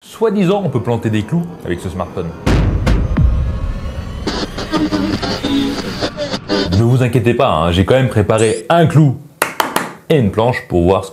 Soi-disant, on peut planter des clous avec ce smartphone. Ne vous inquiétez pas, hein, j'ai quand même préparé un clou et une planche pour voir si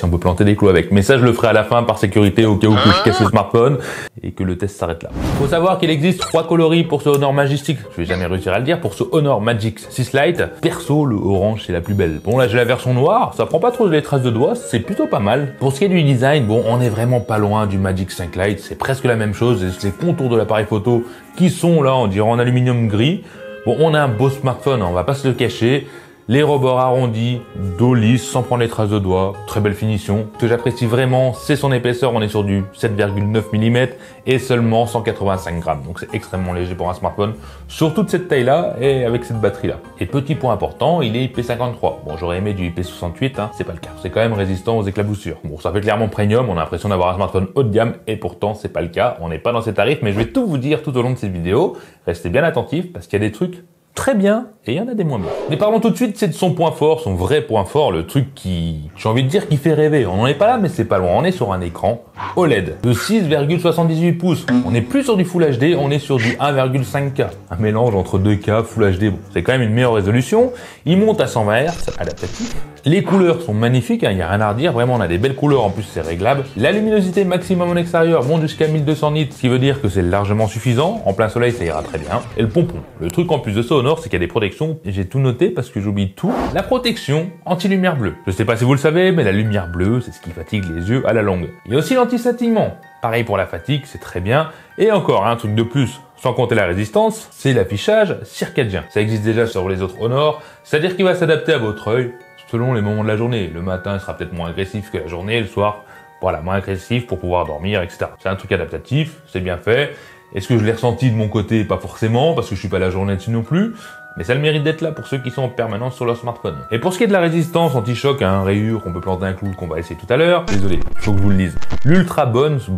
on peut planter des clous avec. Mais ça, je le ferai à la fin par sécurité au cas où que je casse le smartphone et que le test s'arrête là. Faut savoir qu'il existe 3 coloris pour ce Honor Magic 6. Je vais jamais réussir à le dire. Pour ce Honor Magic 6 Lite, perso, le orange c'est la plus belle. Bon là, j'ai la version noire. Ça prend pas trop les traces de doigts. C'est plutôt pas mal. Pour ce qui est du design, bon, on est vraiment pas loin du Magic 5 Lite. C'est presque la même chose. C'est les contours de l'appareil photo qui sont là, on dirait en aluminium gris. Bon, on a un beau smartphone, hein, on va pas se le cacher. Les rebords arrondis, dos lisse, sans prendre les traces de doigts, très belle finition. Ce que j'apprécie vraiment, c'est son épaisseur, on est sur du 7,9 mm et seulement 185 grammes. Donc c'est extrêmement léger pour un smartphone, surtout de cette taille-là et avec cette batterie-là. Et petit point important, il est IP53. Bon, j'aurais aimé du IP68, hein, c'est pas le cas. C'est quand même résistant aux éclaboussures. Bon, ça fait clairement premium, on a l'impression d'avoir un smartphone haut de gamme et pourtant c'est pas le cas. On n'est pas dans ces tarifs, mais je vais tout vous dire tout au long de cette vidéo. Restez bien attentifs parce qu'il y a des trucs très bien, et il y en a des moins bien. Mais parlons tout de suite, c'est de son point fort, son vrai point fort, le truc qui, j'ai envie de dire, qui fait rêver. On n'en est pas là, mais c'est pas loin. On est sur un écran OLED de 6,78 pouces. On n'est plus sur du Full HD, on est sur du 1,5K. Un mélange entre 2K, Full HD. Bon, c'est quand même une meilleure résolution. Il monte à 120 Hz, adaptatif. Les couleurs sont magnifiques, il n'y a rien à redire. Vraiment, on a des belles couleurs, en plus c'est réglable. La luminosité maximum en extérieur monte jusqu'à 1200 nits, ce qui veut dire que c'est largement suffisant. En plein soleil, ça ira très bien. Et le pompon. Le truc en plus de ça, Honor, c'est qu'il y a des protections. J'ai tout noté parce que j'oublie tout. La protection anti-lumière bleue. Je sais pas si vous le savez, mais la lumière bleue, c'est ce qui fatigue les yeux à la longue. Il y a aussi l'anti-scintillement. Pareil pour la fatigue, c'est très bien. Et encore un truc de plus, sans compter la résistance, c'est l'affichage circadien. Ça existe déjà sur les autres Honor, c'est-à-dire qu'il va s'adapter à votre œil selon les moments de la journée. Le matin, il sera peut-être moins agressif que la journée, le soir, voilà, moins agressif pour pouvoir dormir, etc. C'est un truc adaptatif, c'est bien fait. Est-ce que je l'ai ressenti de mon côté? Pas forcément, parce que je suis pas la journée dessus non plus. Mais ça a le mérite d'être là pour ceux qui sont en permanence sur leur smartphone. Et pour ce qui est de la résistance anti-choc à un rayure qu'on peut planter un clou qu'on va essayer tout à l'heure, désolé, faut que je vous le dise. L'Ultra Bounce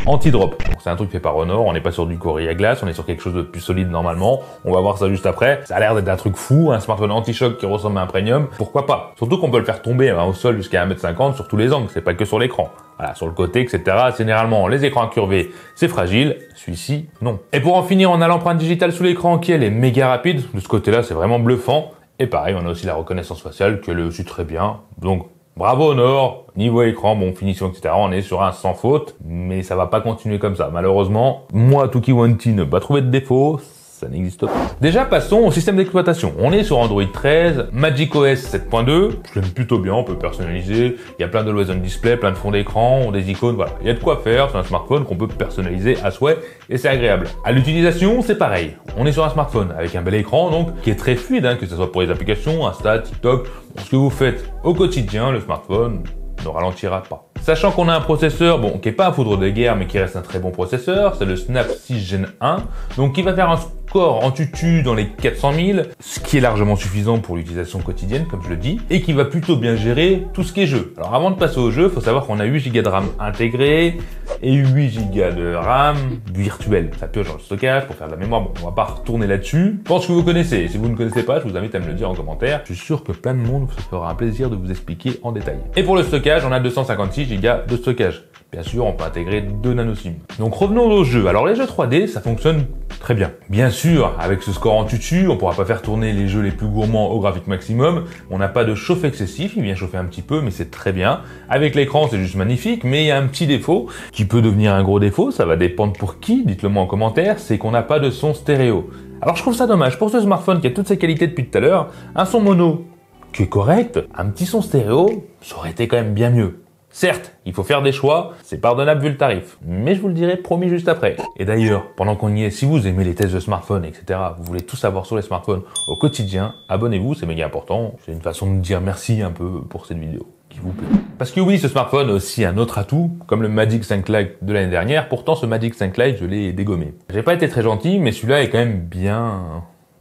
Anti-Drop. C'est un truc fait par Honor, on n'est pas sur du Gorilla Glass, on est sur quelque chose de plus solide normalement. On va voir ça juste après. Ça a l'air d'être un truc fou, un smartphone anti-choc qui ressemble à un premium. Pourquoi pas? Surtout qu'on peut le faire tomber au sol jusqu'à 1,50 m sur tous les angles, c'est pas que sur l'écran. Voilà, sur le côté, etc. Généralement, les écrans incurvés, c'est fragile. Celui-ci, non. Et pour en finir, on a l'empreinte digitale sous l'écran qui, elle, est méga rapide. De ce côté-là, c'est vraiment bluffant. Et pareil, on a aussi la reconnaissance faciale qui, elle, aussi très bien. Donc, bravo Honor. Niveau écran, bon, finition, etc. On est sur un sans faute. Mais ça va pas continuer comme ça. Malheureusement, moi, Tuki Wanti ne pas trouver de défaut. Ça n'existe pas. Déjà, passons au système d'exploitation. On est sur Android 13, macOS 7.2. Je l'aime plutôt bien, on peut personnaliser. Il y a plein de Always On Display, plein de fonds d'écran, des icônes, voilà. Il y a de quoi faire. C'est un smartphone qu'on peut personnaliser à souhait et c'est agréable. À l'utilisation, c'est pareil. On est sur un smartphone avec un bel écran, donc, qui est très fluide, hein, que ce soit pour les applications, Insta, TikTok. Ce que vous faites au quotidien, le smartphone ne ralentira pas. Sachant qu'on a un processeur, bon, qui est pas un foudre de guerre, mais qui reste un très bon processeur, c'est le Snap 6 Gen 1, donc qui va faire un score en tutu dans les 400 000, ce qui est largement suffisant pour l'utilisation quotidienne, comme je le dis, et qui va plutôt bien gérer tout ce qui est jeu. Alors avant de passer au jeu, faut savoir qu'on a 8 Go de RAM intégré et 8 Go de RAM virtuel. Ça pioche dans le stockage pour faire de la mémoire. Bon, on va pas retourner là-dessus. Je pense que vous connaissez. Si vous ne connaissez pas, je vous invite à me le dire en commentaire. Je suis sûr que plein de monde se fera un plaisir de vous expliquer en détail. Et pour le stockage, on a 256 Go de stockage. Bien sûr, on peut intégrer 2 nano-SIM. Donc revenons aux jeux. Alors les jeux 3D, ça fonctionne très bien. Bien sûr, avec ce score en tutu, on pourra pas faire tourner les jeux les plus gourmands au graphique maximum. On n'a pas de chauffe excessif, il vient chauffer un petit peu, mais c'est très bien. Avec l'écran, c'est juste magnifique, mais il y a un petit défaut qui peut devenir un gros défaut. Ça va dépendre pour qui, dites-le moi en commentaire, c'est qu'on n'a pas de son stéréo. Alors je trouve ça dommage. Pour ce smartphone qui a toutes ses qualités depuis tout à l'heure, un son mono qui est correct, un petit son stéréo, ça aurait été quand même bien mieux. Certes, il faut faire des choix, c'est pardonnable vu le tarif, mais je vous le dirai promis juste après. Et d'ailleurs, pendant qu'on y est, si vous aimez les tests de smartphones, etc., vous voulez tout savoir sur les smartphones au quotidien, abonnez-vous, c'est méga important. C'est une façon de dire merci un peu pour cette vidéo, qui vous plaît. Parce que oui, ce smartphone a aussi un autre atout, comme le Magic 5 Lite de l'année dernière, pourtant ce Magic 5 Lite, je l'ai dégommé. J'ai pas été très gentil, mais celui-là est quand même bien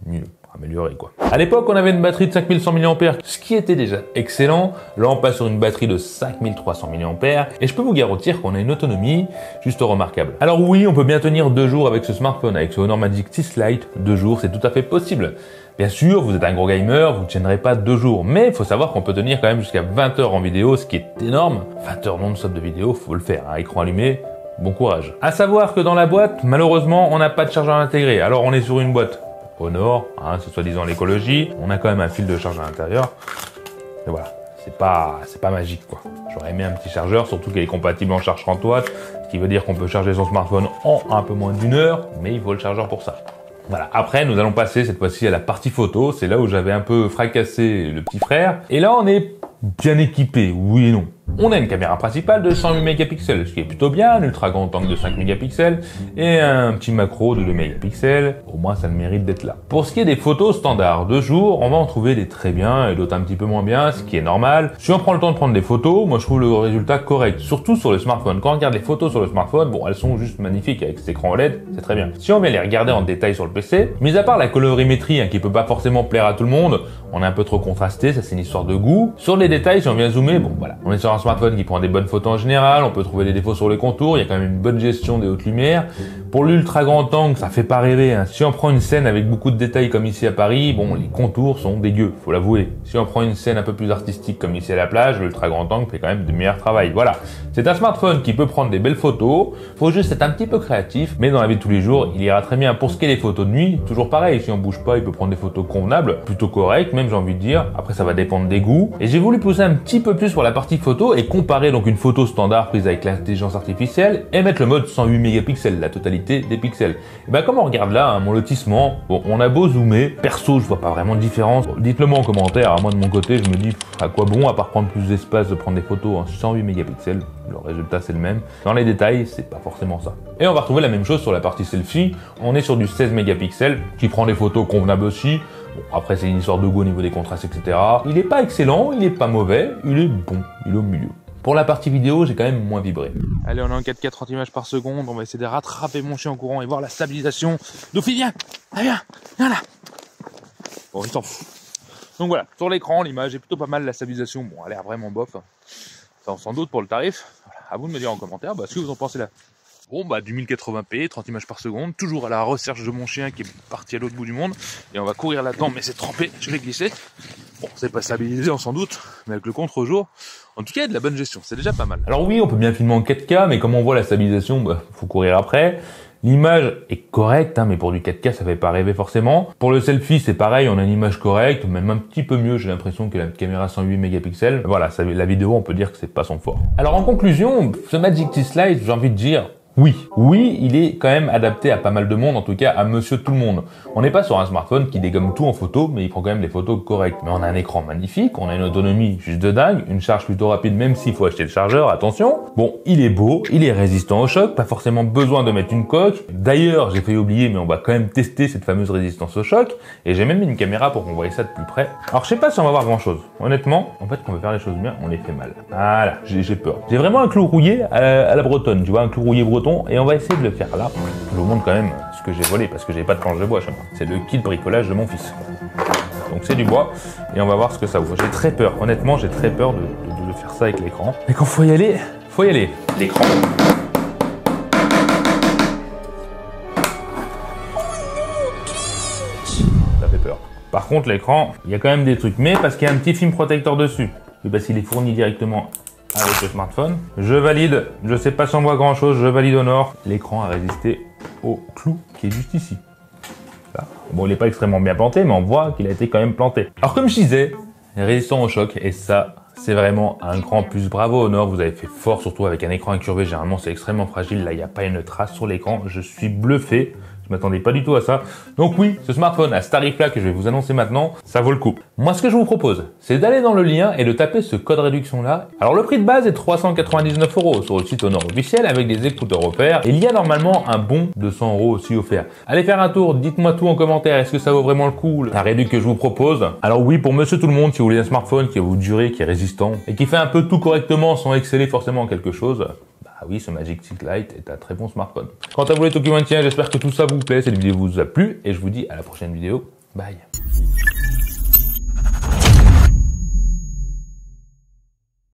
mieux. Amélioré quoi. À l'époque, on avait une batterie de 5100 mAh, ce qui était déjà excellent. Là, on passe sur une batterie de 5300 mAh et je peux vous garantir qu'on a une autonomie juste remarquable. Alors oui, on peut bien tenir 2 jours avec ce smartphone, avec ce Honor Magic 6 Lite. 2 jours, c'est tout à fait possible. Bien sûr, vous êtes un gros gamer, vous ne tiendrez pas 2 jours, mais il faut savoir qu'on peut tenir quand même jusqu'à 20 heures en vidéo, ce qui est énorme. 20 heures non-stop de vidéo, faut le faire, hein. Écran allumé, bon courage. À savoir que dans la boîte, malheureusement, on n'a pas de chargeur intégré. Alors on est sur une boîte Honor, hein, c'est soi-disant l'écologie. On a quand même un fil de charge à l'intérieur. Et voilà, c'est pas magique quoi. J'aurais aimé un petit chargeur, surtout qu'il est compatible en charge 30 watts, ce qui veut dire qu'on peut charger son smartphone en un peu moins d'1 heure, mais il faut le chargeur pour ça. Voilà, après nous allons passer cette fois-ci à la partie photo, c'est là où j'avais un peu fracassé le petit frère. Et là on est bien équipé, oui et non. On a une caméra principale de 108 mégapixels, ce qui est plutôt bien, un ultra grand angle de 5 mégapixels et un petit macro de 2 mégapixels. Au moins, ça le mérite d'être là. Pour ce qui est des photos standards de jour, on va en trouver des très bien et d'autres un petit peu moins bien, ce qui est normal. Si on prend le temps de prendre des photos, moi je trouve le résultat correct, surtout sur le smartphone. Quand on regarde les photos sur le smartphone, bon, elles sont juste magnifiques avec cet écran OLED, c'est très bien. Si on vient les regarder en détail sur le PC, mis à part la colorimétrie hein, qui peut pas forcément plaire à tout le monde, on est un peu trop contrasté, ça c'est une histoire de goût. Sur les détails, si on vient zoomer, bon voilà, on est sur un smartphone qui prend des bonnes photos en général, on peut trouver des défauts sur les contours, il y a quand même une bonne gestion des hautes lumières. Pour l'ultra grand angle, ça fait pas rêver, hein. Si on prend une scène avec beaucoup de détails comme ici à Paris, bon, les contours sont dégueux, faut l'avouer. Si on prend une scène un peu plus artistique comme ici à la plage, l'ultra grand angle fait quand même de meilleurs travail. Voilà. C'est un smartphone qui peut prendre des belles photos, faut juste être un petit peu créatif, mais dans la vie de tous les jours, il ira très bien. Pour ce qui est des photos de nuit, toujours pareil, si on bouge pas, il peut prendre des photos convenables, plutôt correctes, même j'ai envie de dire. Après, ça va dépendre des goûts. Et j'ai voulu pousser un petit peu plus sur la partie photo et comparer donc une photo standard prise avec l'intelligence artificielle et mettre le mode 108 mégapixels, la totalité des pixels. Et ben comme on regarde là, hein, mon lotissement, bon, on a beau zoomer, perso je vois pas vraiment de différence. Bon, dites-le moi en commentaire, à moi de mon côté je me dis à quoi bon à part prendre plus d'espace de prendre des photos en 108 mégapixels, le résultat c'est le même. Dans les détails, c'est pas forcément ça. Et on va retrouver la même chose sur la partie selfie, on est sur du 16 mégapixels qui prend des photos convenables aussi. Bon, après c'est une histoire de goût au niveau des contrastes, etc. Il est pas excellent, il est pas mauvais, il est bon, il est au milieu. Pour la partie vidéo, j'ai quand même moins vibré. Allez, on est en 4K 30 images par seconde. On va essayer de rattraper mon chien en courant et voir la stabilisation. Dofi, viens, viens là. Bon, il s'en fout. Donc voilà, sur l'écran, l'image est plutôt pas mal. La stabilisation, bon, elle a l'air vraiment bof. Ça, on s'en doute pour le tarif. Voilà, à vous de me dire en commentaire ce que vous en pensez là. Bon, du 1080p, 30 images par seconde, toujours à la recherche de mon chien qui est parti à l'autre bout du monde. Et on va courir là-dedans, mais c'est trempé, je l'ai glissé. Bon, c'est pas stabilisé, on s'en doute, mais avec le contre-jour, en tout cas, il y a de la bonne gestion, c'est déjà pas mal. Alors oui, on peut bien filmer en 4K, mais comme on voit la stabilisation, faut courir après. L'image est correcte, hein, mais pour du 4K, ça fait pas rêver forcément. Pour le selfie, c'est pareil, on a une image correcte, même un petit peu mieux, j'ai l'impression que la caméra 108 mégapixels. Voilà, la vidéo, on peut dire que c'est pas son fort. Alors en conclusion, ce Magic T Slide, j'ai envie de dire, oui, il est quand même adapté à pas mal de monde, en tout cas à monsieur tout le monde. On n'est pas sur un smartphone qui dégomme tout en photo, mais il prend quand même des photos correctes. Mais on a un écran magnifique, on a une autonomie juste de dingue, une charge plutôt rapide même s'il faut acheter le chargeur, attention. Bon, il est beau, il est résistant au choc, pas forcément besoin de mettre une coque. D'ailleurs, j'ai fait oublier, mais on va quand même tester cette fameuse résistance au choc. Et j'ai même mis une caméra pour qu'on voie ça de plus près. Alors je sais pas si on va voir grand chose. Honnêtement, en fait, quand on veut faire les choses bien, on les fait mal. Voilà, j'ai peur. J'ai vraiment un clou rouillé à la bretonne, tu vois, un clou rouillé breton. Et on va essayer de le faire là. Je vous montre quand même ce que j'ai volé parce que j'ai pas de planche de bois chez moi. C'est le kit bricolage de mon fils. Donc c'est du bois et on va voir ce que ça vaut. J'ai très peur, honnêtement j'ai très peur de faire ça avec l'écran. Mais quand faut y aller, faut y aller. L'écran. Ça fait peur. Par contre l'écran, il y a quand même des trucs. Mais parce qu'il y a un petit film protecteur dessus. Et parce qu'il est fourni directement avec le smartphone. Je valide, je sais pas si on voit grand chose, je valide Honor. L'écran a résisté au clou qui est juste ici. Là. Bon, il n'est pas extrêmement bien planté, mais on voit qu'il a été quand même planté. Alors comme je disais, résistant au choc, et ça, c'est vraiment un grand plus. Bravo Honor, vous avez fait fort, surtout avec un écran incurvé, généralement c'est extrêmement fragile. Là, il n'y a pas une trace sur l'écran, je suis bluffé. Je m'attendais pas du tout à ça. Donc oui, ce smartphone à ce tarif-là que je vais vous annoncer maintenant, ça vaut le coup. Moi, ce que je vous propose, c'est d'aller dans le lien et de taper ce code réduction-là. Alors, le prix de base est 399 € sur le site Honor officiel avec des écouteurs offerts. Et il y a normalement un bon de 100 € aussi offert. Allez faire un tour, dites-moi tout en commentaire. Est-ce que ça vaut vraiment le coup, la réduction que je vous propose? Alors oui, pour monsieur tout le monde, si vous voulez un smartphone qui va vous durer, qui est résistant et qui fait un peu tout correctement sans exceller forcément en quelque chose, oui, ce Magic T Slide est un très bon smartphone. Quant à vous les Tokimantiens, j'espère que tout ça vous plaît, cette vidéo vous a plu et je vous dis à la prochaine vidéo. Bye.